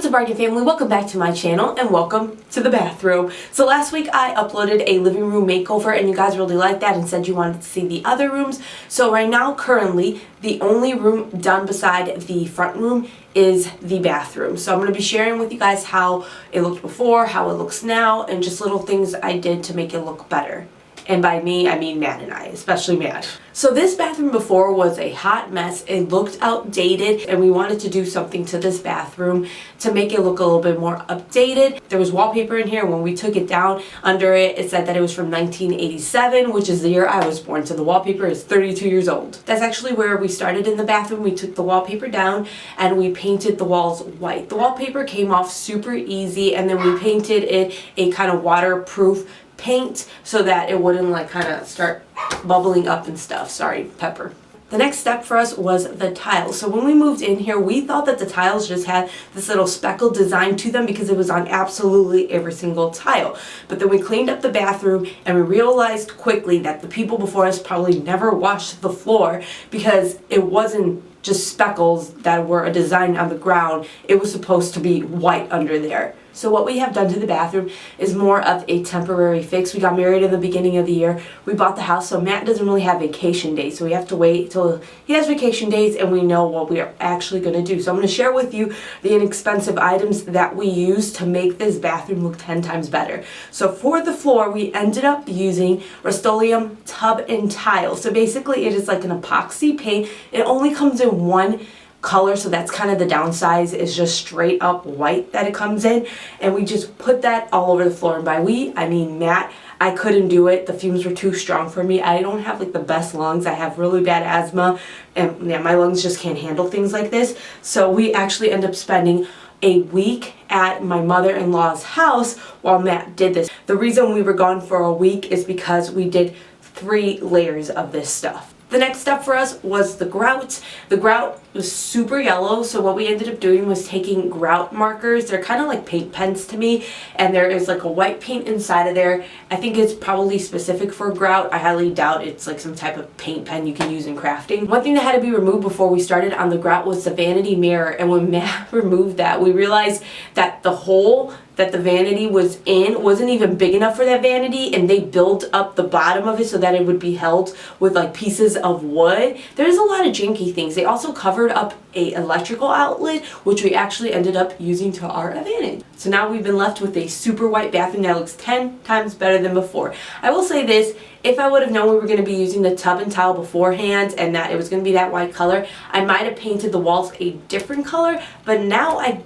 What's up, Bargain family? Welcome back to my channel and welcome to the bathroom. So last week I uploaded a living room makeover and you guys really liked that and said you wanted to see the other rooms. So right now, currently, the only room done beside the front room is the bathroom. So I'm going to be sharing with you guys how it looked before, how it looks now, and just little things I did to make it look better. And by me, I mean Matt and I, especially Matt. So this bathroom before was a hot mess. It looked outdated and we wanted to do something to this bathroom to make it look a little bit more updated. There was wallpaper in here. When we took it down, under it, it said that it was from 1987, which is the year I was born. So the wallpaper is 32 years old. That's actually where we started in the bathroom. We took the wallpaper down and we painted the walls white. The wallpaper came off super easy and then we painted it a kind of waterproof paint so that it wouldn't like kind of start bubbling up and stuff. Sorry, pepper. The next step for us was the tiles. So when we moved in here, we thought that the tiles just had this little speckled design to them because it was on absolutely every single tile. But then we cleaned up the bathroom and we realized quickly that the people before us probably never washed the floor because it wasn't just speckles that were a design on the ground. It was supposed to be white under there. So what we have done to the bathroom is more of a temporary fix. We got married in the beginning of the year. We bought the house, so Matt doesn't really have vacation days. So we have to wait till he has vacation days and we know what we are actually going to do. So I'm going to share with you the inexpensive items that we use to make this bathroom look 10 times better. So for the floor, we ended up using Rust-Oleum tub and tile. So basically it is like an epoxy paint. It only comes in one color, so that's kind of the downside, is just straight up white that it comes in, and we just put that all over the floor. And by we, I mean Matt. I couldn't do it. The fumes were too strong for me. I don't have like the best lungs. I have really bad asthma and yeah, my lungs just can't handle things like this. So we actually end up spending a week at my mother-in-law's house while Matt did this. The reason we were gone for a week is because we did 3 layers of this stuff. The next step for us was the grout. The grout was super yellow, so what we ended up doing was taking grout markers. They're kind of like paint pens to me, and there is like a white paint inside of there. I think it's probably specific for grout. I highly doubt it's like some type of paint pen you can use in crafting. One thing that had to be removed before we started on the grout was the vanity mirror, and when Matt removed that, we realized that the hole that the vanity was in wasn't even big enough for that vanity, and they built up the bottom of it so that it would be held with like pieces of wood. There's a lot of janky things. They also covered up a electrical outlet, which we actually ended up using to our advantage. So now we've been left with a super white bathroom that looks 10 times better than before. I will say this, if I would have known we were going to be using the tub and tile beforehand and that it was going to be that white color, I might have painted the walls a different color, but now I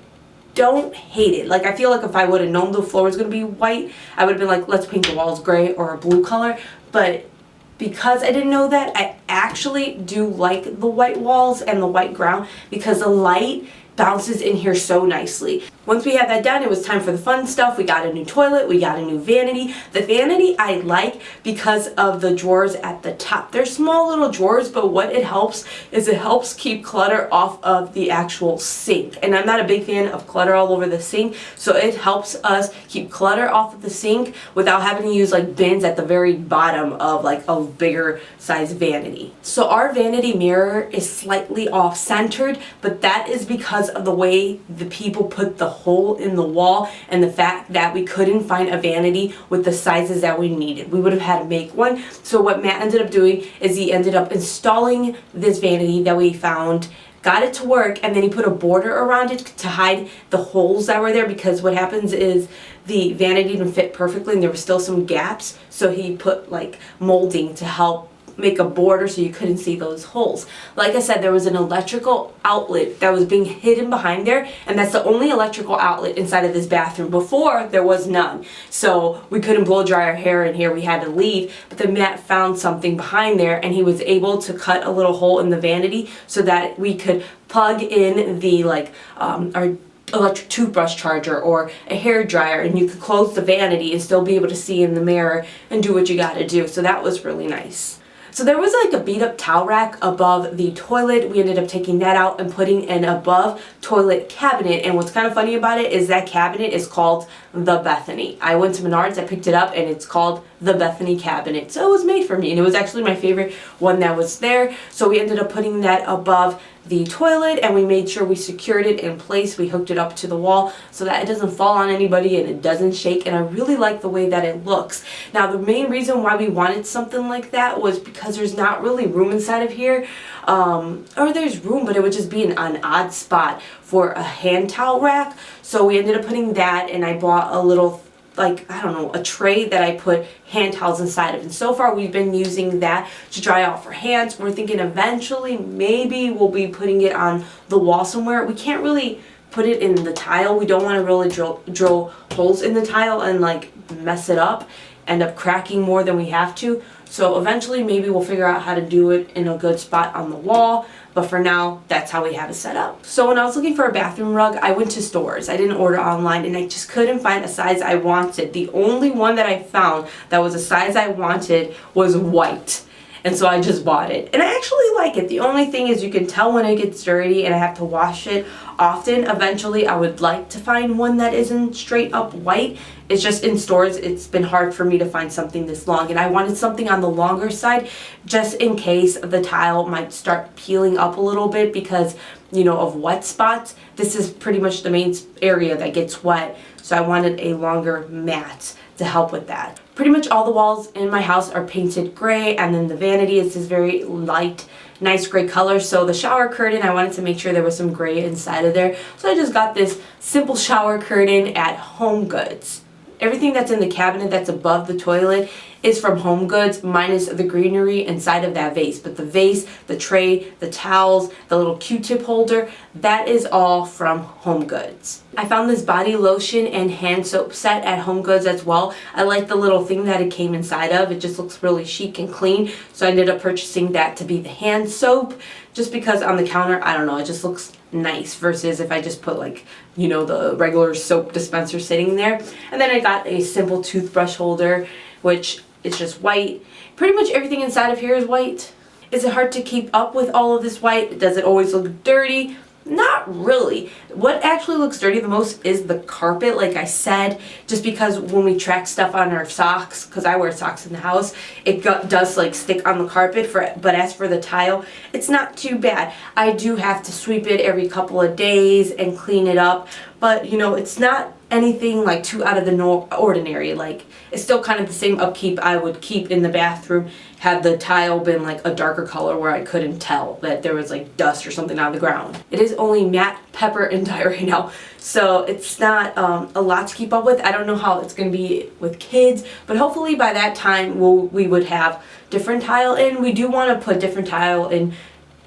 don't hate it. Like, I feel like if I would have known the floor was going to be white, I would have been like, let's paint the walls gray or a blue color. But because I didn't know that, I actually do like the white walls and the white ground because the light bounces in here so nicely. Once we had that done, it was time for the fun stuff. We got a new toilet, we got a new vanity. The vanity I like because of the drawers at the top. They're small little drawers, but what it helps is it helps keep clutter off of the actual sink. And I'm not a big fan of clutter all over the sink, so it helps us keep clutter off of the sink without having to use like bins at the very bottom of like a bigger size vanity. So our vanity mirror is slightly off-centered, but that is because of the way the people put the hole in the wall and the fact that we couldn't find a vanity with the sizes that we needed. We would have had to make one. So what Matt ended up doing is he ended up installing this vanity that we found, got it to work, and then he put a border around it to hide the holes that were there, because what happens is the vanity didn't fit perfectly and there were still some gaps. So he put like molding to help make a border so you couldn't see those holes. Like I said, there was an electrical outlet that was being hidden behind there, and that's the only electrical outlet inside of this bathroom. Before, there was none. So we couldn't blow dry our hair in here. We had to leave. But then Matt found something behind there, and he was able to cut a little hole in the vanity so that we could plug in the our electric toothbrush charger or a hair dryer, and you could close the vanity and still be able to see in the mirror and do what you got to do. So that was really nice. So there was like a beat up towel rack above the toilet. We ended up taking that out and putting an above toilet cabinet. And what's kind of funny about it is that cabinet is called the Bethany. I went to Menards, I picked it up, and it's called the Bethany cabinet. So it was made for me, and it was actually my favorite one that was there. So we ended up putting that above the toilet, and we made sure we secured it in place. We hooked it up to the wall so that it doesn't fall on anybody and it doesn't shake, and I really like the way that it looks. Now the main reason why we wanted something like that was because there's not really room inside of here, or there's room, but it would just be an odd spot for a hand towel rack. So we ended up putting that, and I bought a little, like, I don't know, a tray that I put hand towels inside of. And so far we've been using that to dry out for hands. We're thinking eventually maybe we'll be putting it on the wall somewhere. We can't really put it in the tile. We don't want to really drill holes in the tile and like mess it up, end up cracking more than we have to. So eventually maybe we'll figure out how to do it in a good spot on the wall, but for now that's how we have it set up. So when I was looking for a bathroom rug, I went to stores. I didn't order online, and I just couldn't find a size I wanted. The only one that I found that was a size I wanted was white. And so I just bought it. And I actually like it. The only thing is you can tell when it gets dirty and I have to wash it often. Eventually I would like to find one that isn't straight up white. It's just in stores it's been hard for me to find something this long, and I wanted something on the longer side just in case the tile might start peeling up a little bit because, you know, of wet spots. This is pretty much the main area that gets wet, so I wanted a longer mat to help with that. Pretty much all the walls in my house are painted gray, and then the vanity is this very light, nice gray color. So the shower curtain, I wanted to make sure there was some gray inside of there. So I just got this simple shower curtain at Home Goods. Everything that's in the cabinet that's above the toilet is from Home Goods, minus the greenery inside of that vase. But the vase, the tray, the towels, the little Q-tip holder, that is all from Home Goods. I found this body lotion and hand soap set at Home Goods as well. I like the little thing that it came inside of. It just looks really chic and clean. So I ended up purchasing that to be the hand soap, just because on the counter, I don't know, it just looks nice versus if I just put, like, you know, the regular soap dispenser sitting there. And then I got a simple toothbrush holder, which is just white. Pretty much everything inside of here is white. Is it hard to keep up with all of this white? Does it always look dirty? Not really. What actually looks dirty the most is the carpet, like I said, just because when we track stuff on our socks, because I wear socks in the house, it does like stick on the carpet. But as for the tile, it's not too bad. I do have to sweep it every couple of days and clean it up, but you know, it's not anything like too out of the ordinary. Like, it's still kind of the same upkeep I would keep in the bathroom had the tile been like a darker color where I couldn't tell that there was like dust or something on the ground. It is only matte, pepper, and dye right now, so it's not a lot to keep up with. I don't know how it's going to be with kids, but hopefully by that time we would have different tile in. We do want to put different tile in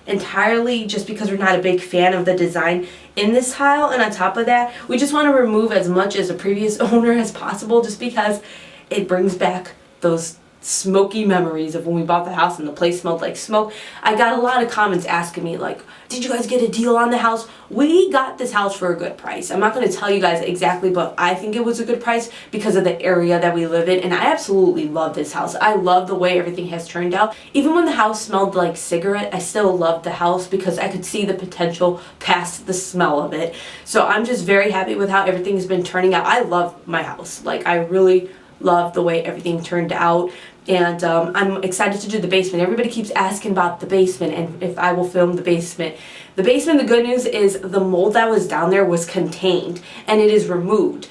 entirely just because we're not a big fan of the design in this tile, and on top of that we just want to remove as much as the previous owner as possible, just because it brings back those smoky memories of when we bought the house and the place smelled like smoke. I got a lot of comments asking me like, did you guys get a deal on the house? We got this house for a good price. I'm not going to tell you guys exactly, but I think it was a good price because of the area that we live in, and I absolutely love this house. I love the way everything has turned out. Even when the house smelled like cigarette, I still loved the house because I could see the potential past the smell of it. So I'm just very happy with how everything's been turning out. I love my house. Like, I really love the way everything turned out, and I'm excited to do the basement. Everybody keeps asking about the basement and if I will film the basement. The basement, the good news is the mold that was down there was contained and it is removed.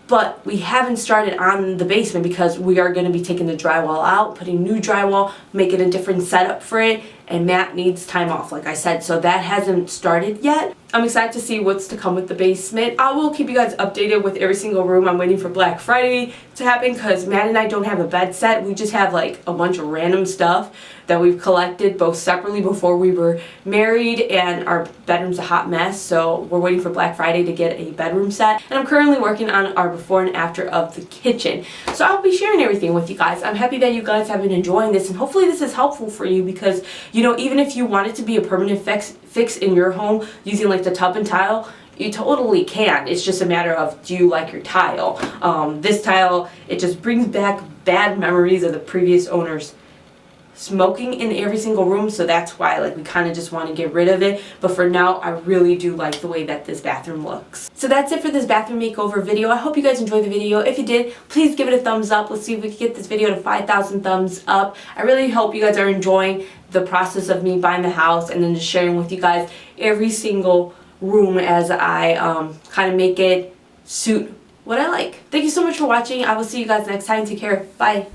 But we haven't started on the basement because we are going to be taking the drywall out, putting new drywall, making a different setup for it, and Matt needs time off, like I said, so that hasn't started yet. I'm excited to see what's to come with the basement. I will keep you guys updated with every single room. I'm waiting for Black Friday to happen because Matt and I don't have a bed set. We just have like a bunch of random stuff that we've collected both separately before we were married, and our bedroom's a hot mess, so we're waiting for Black Friday to get a bedroom set. And I'm currently working on our before and after of the kitchen, so I'll be sharing everything with you guys. I'm happy that you guys have been enjoying this, and hopefully this is helpful for you because, you know, even if you want it to be a permanent fix in your home using like the tub and tile, you totally can. It's just a matter of, do you like your tile? This tile, it just brings back bad memories of the previous owner's smoking in every single room, so that's why like we kind of just want to get rid of it. But for now, I really do like the way that this bathroom looks. So that's it for this bathroom makeover video. I hope you guys enjoyed the video. If you did, please give it a thumbs up. Let's see if we can get this video to 5,000 thumbs up. I really hope you guys are enjoying the process of me buying the house and then just sharing with you guys every single room as I kind of make it suit what I like. Thank you so much for watching. I will see you guys next time. Take care. Bye.